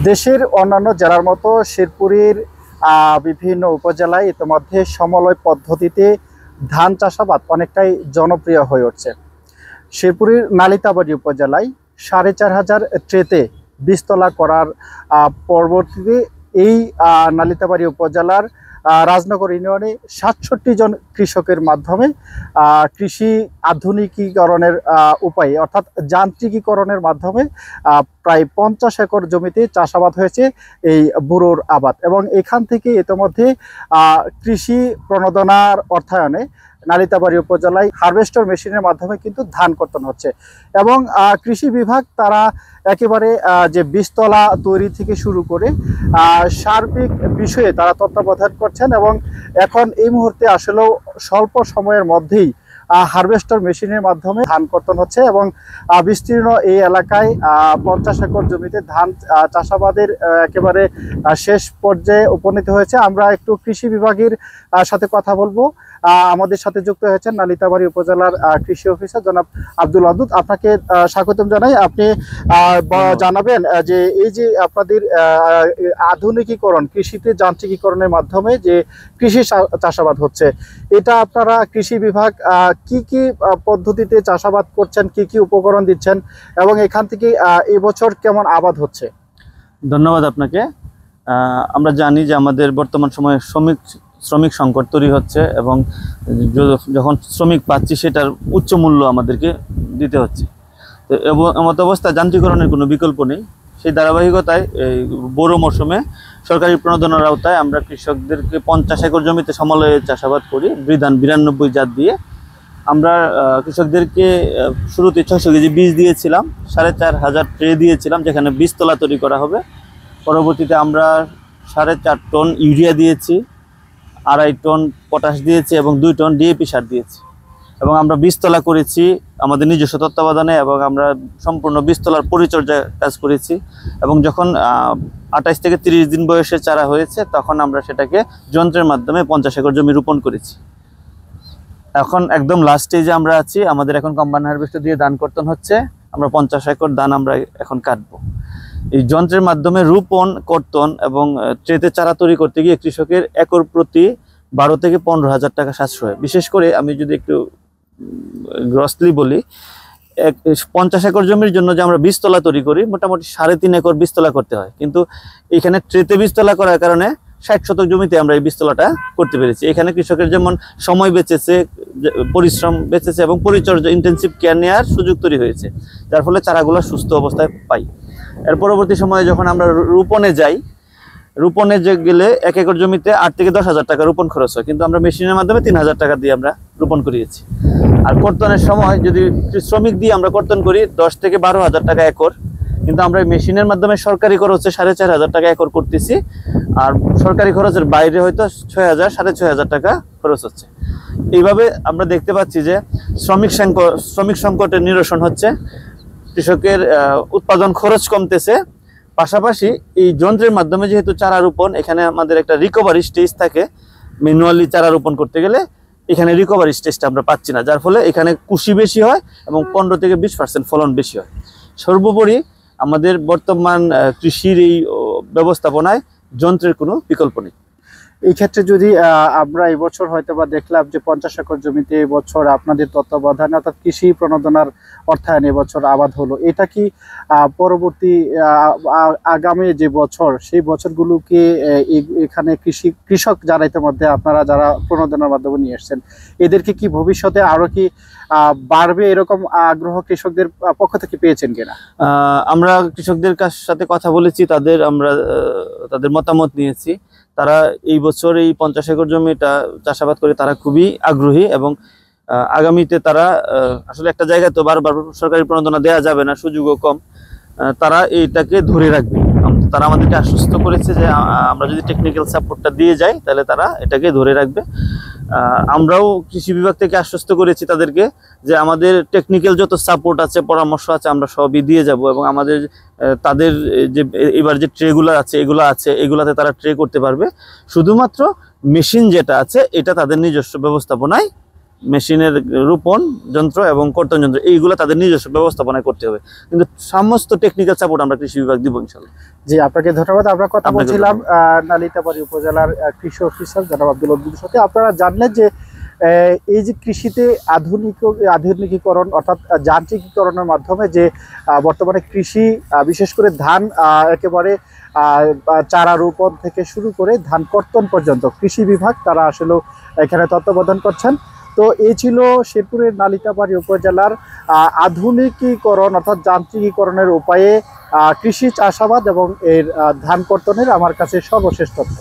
দেশের অন্যান্য জেলার মতো শেরপুরের বিভিন্ন উপজেলায় ইতিমধ্যে সমলয় পদ্ধতিতে ধান চাষাবাদ অনেকটাই জনপ্রিয় হয়ে উঠছে। শেরপুরের নালিতাবাড়ী উপজেলায় ৪,৫০০ ট্রেতে বীজতলা করার পরবর্তীতে এই নালিতাবাড়ী উপজেলার রাজনগর ইউনিয়নে ৬৭ জন কৃষকের মাধ্যমে কৃষি আধুনিকীকরণের উপায়ে অর্থাৎ যান্ত্রিকীকরণের মাধ্যমে প্রায় ৫০ একর জমিতে চাষাবাদ হয়েছে এই বুড়োর আবাদ। এবং এখান থেকে ইতিমধ্যে কৃষি প্রণোদনার অর্থায়নে নালিতাবাড়ী উপজেলায় হারভেস্টার মেশিনের মাধ্যমে কিন্তু ধান কর্তন হচ্ছে। এবং কৃষি বিভাগ তারা একেবারে যে বীজতলা তৈরি থেকে শুরু করে সার্বিক বিষয়ে তারা তত্ত্বাবধান করছেন। এবং এখন এই মুহূর্তে আসলেও স্বল্প সময়ের মধ্যেই হারভেস্টার মেশিনের মাধ্যমে ধান কর্তন হচ্ছে এবং বিস্তীর্ণ এই এলাকায় ৫০ একর জমিতে ধান চাষাবাদের একেবারে শেষ পর্যায়ে উপনীত হয়েছে। আমরা একটু কৃষি বিভাগের সাথে কথা বলবো। আমাদের সাথে যুক্ত হয়েছেন নালিতাবাড়ী উপজেলার কৃষি অফিসার জনাব আব্দুল ওয়াদুদ। আপনাকে স্বাগতম জানাই। আপনি জানাবেন যে এই যে আপনাদের আধুনিকীকরণ, কৃষিতে যান্ত্রিকীকরণের মাধ্যমে যে কৃষি চাষাবাদ হচ্ছে, এটা আপনারা কৃষি বিভাগ কি কি পদ্ধতিতে চাষাবাদ করছেন, কি কি উপকরণ দিচ্ছেন এবং এখান থেকে এবছর কেমন আবাদ হচ্ছে? ধন্যবাদ আপনাকে। আমরা জানি যে আমাদের বর্তমান সময়ে শ্রমিক সংকট তৈরি হচ্ছে এবং যখন শ্রমিক পাচ্ছি সেটার উচ্চ মূল্য আমাদেরকে দিতে হচ্ছে। তো এমত অবস্থায় যান্ত্রিকরণের কোনো বিকল্প নেই। সেই ধারাবাহিকতায় এই বোরো মৌসুমে সরকারি প্রণোদনার আওতায় আমরা কৃষকদেরকে ৫০ একর জমিতে সমলয়ে চাষাবাদ করি বৃধান ৯২ জাত দিয়ে। আমরা কৃষকদেরকে শুরুতে ৬০০ কেজি বীজ দিয়েছিলাম, ৪,৫০০ ট্রে দিয়েছিলাম যেখানে বীজতলা তৈরি করা হবে। পরবর্তীতে আমরা ৪.৫ টন ইউরিয়া দিয়েছি, ২.৫ টন পটাশ দিয়েছি এবং ২ টন ডিএপি সার দিয়েছি। এবং আমরা বীজতলা করেছি আমাদের নিজস্ব তত্ত্বাবধানে এবং আমরা সম্পূর্ণ বীজতলার পরিচর্যা কাজ করেছি। এবং যখন ২৮ থেকে ৩০ দিন বয়সে চারা হয়েছে তখন আমরা সেটাকে যন্ত্রের মাধ্যমে ৫০ একর জমি রোপণ করেছি। এখন একদম লাস্ট স্টেজে আমরা আছি। আমাদের এখন কম্বাইন হারভেস্টার দিয়ে ধান কর্তন হচ্ছে। আমরা ৫০ একর ধান আমরা এখন কাটবো। এই যন্ত্রের মাধ্যমে রোপণ, কর্তন এবং ট্রেতে চারা তৈরি করতে গিয়ে কৃষকের একর প্রতি ১২ থেকে ১৫,০০০ টাকা সাশ্রয়। বিশেষ করে আমি যদি একটু গ্রসলি বলি, ৫০ একর জমির জন্য যে আমরা বীজতলা তৈরি করি মোটামুটি ৩.৫ একর বীজতলা করতে হয়, কিন্তু এখানে ট্রেতে বীজতলা করার কারণে ৬০ শতক জমিতে আমরা এই বীজতলাটা করতে পেরেছি। এখানে কৃষকের যেমন সময় বেঁচেছে, পরিশ্রম বেঁচেছে এবং পরিচর্যা ইন্টেন্সিভ কেয়ার নেওয়ার সুযোগ তৈরি হয়েছে, যার ফলে চারাগুলো সুস্থ অবস্থায় পাই। এর পরবর্তী সময়ে যখন আমরা রোপণে যাই, রোপণে গেলে ১ একর জমিতে ৮ থেকে ১০,০০০ টাকা রোপণ খরচ হয়, কিন্তু আমরা মেশিনের মাধ্যমে ৩,০০০ টাকা দিয়ে আমরা রোপণ করিয়েছি। আর কর্তনের সময় যদি শ্রমিক দিয়ে আমরা কর্তন করি ১০ থেকে ১২,০০০ টাকা একর, কিন্তু আমরা মেশিনের মাধ্যমে সরকারি খরচে ৪,৫০০ টাকা একর করতেছি। আর সরকারি খরচের বাইরে হয়তো ৬,০০০ ৬,৫০০ টাকা খরচ হচ্ছে। এইভাবে আমরা দেখতে পাচ্ছি যে শ্রমিক সংকটের নিরসন হচ্ছে, কৃষকের উৎপাদন খরচ কমতেছে। পাশাপাশি এই যন্ত্রের মাধ্যমে যেহেতু চারা রোপণ, এখানে আমাদের একটা রিকভারি স্টেজ থাকে। ম্যানুয়ালি চারা রোপণ করতে গেলে এখানে রিকভারি স্টেজটা আমরা পাচ্ছি না, যার ফলে এখানে কুশি বেশি হয় এবং ১৫ থেকে ২০% ফলন বেশি হয়। সর্বোপরি আমাদের বর্তমান কৃষির এই ব্যবস্থাপনায় যন্ত্রের কোনো বিকল্প নেই। এই ক্ষেত্রে যদি আমরা এবছর হয়তো বা দেখলাম যে ৫০ একর জমিতে এবছর আপনাদের তত্ত্বাবধানে অর্থাৎ কৃষি প্রণোদনার অর্থায়নে এবছর আবাদ হলো, এটা কি পরবর্তী আগামী যে বছর সেই বছরগুলোকে এখানে কৃষক যারা ইতিমধ্যে আপনারা যারা প্রণোদনার মাধ্যমে নিয়ে এসছেন, এদেরকে কি ভবিষ্যতে আরো কি বাড়বে এরকম আগ্রহ কৃষকদের পক্ষ থেকে পেয়েছেন কিনা? আমরা কৃষকদের সাথে কথা বলেছি, তাদের মতামত নিয়েছি। তারা এই বছর এই ৫০ একর জমিটা চাষাবাদ করে তারা খুবই আগ্রহী এবং আগামীতে তারা আসলে একটা জায়গায় তো বারবার সরকারি প্রণোদনা দেওয়া যাবে না, সুযোগও কম, তারা এইটাকে ধরে রাখবে। তারা আমাদেরকে আশ্বস্ত করেছে যে আমরা যদি টেকনিক্যাল সাপোর্টটা দিয়ে যাই তাহলে তারা এটাকে ধরে রাখবে। আমরাও কৃষি বিভাগ থেকে আশ্বস্ত করেছি তাদেরকে যে আমাদের টেকনিক্যাল যত সাপোর্ট আছে, পরামর্শ আছে, আমরা সবই দিয়ে যাব এবং আমাদের তাদের যে এবার যে ট্রেগুলো আছে এগুলাতে তারা ট্রে করতে পারবে। শুধুমাত্র মেশিন যেটা আছে এটা তাদের নিজস্ব ব্যবস্থাপনায় মেশিনের রোপণ যন্ত্র এবং কর্তন যন্ত্র এইগুলো তাদের নিজস্ব ব্যবস্থাপনায় করতে হবে, কিন্তু সমস্ত টেকনিক্যাল সাপোর্ট আমরা কৃষি বিভাগ দিব ইনশাআল্লাহ। জি, আপনাকে ধন্যবাদ। আমরা কথা আপনাকে বলছিলাম নালিতাবাড়ী উপজেলার কৃষি অফিসার জনাব আব্দুল ওদুদের সাথে। আপনারা জানলেন যে এই যে কৃষিতে আধুনিকীকরণ অর্থাৎ যান্ত্রিকীকরণের মাধ্যমে যে বর্তমানে কৃষি বিশেষ করে ধান একেবারে চারা রোপণ থেকে শুরু করে ধান কর্তন পর্যন্ত কৃষি বিভাগ তারা আসলে এখানে তত্ত্বাবধান করছেন। তো এই ছিল শেরপুরের নালিতাবাড়ী উপজেলার আধুনিকীকরণ অর্থাৎ যান্ত্রিকীকরণের উপায়ে কৃষি চাষাবাদ এবং এর ধান কর্তনের আমার কাছে সর্বশেষ তথ্য।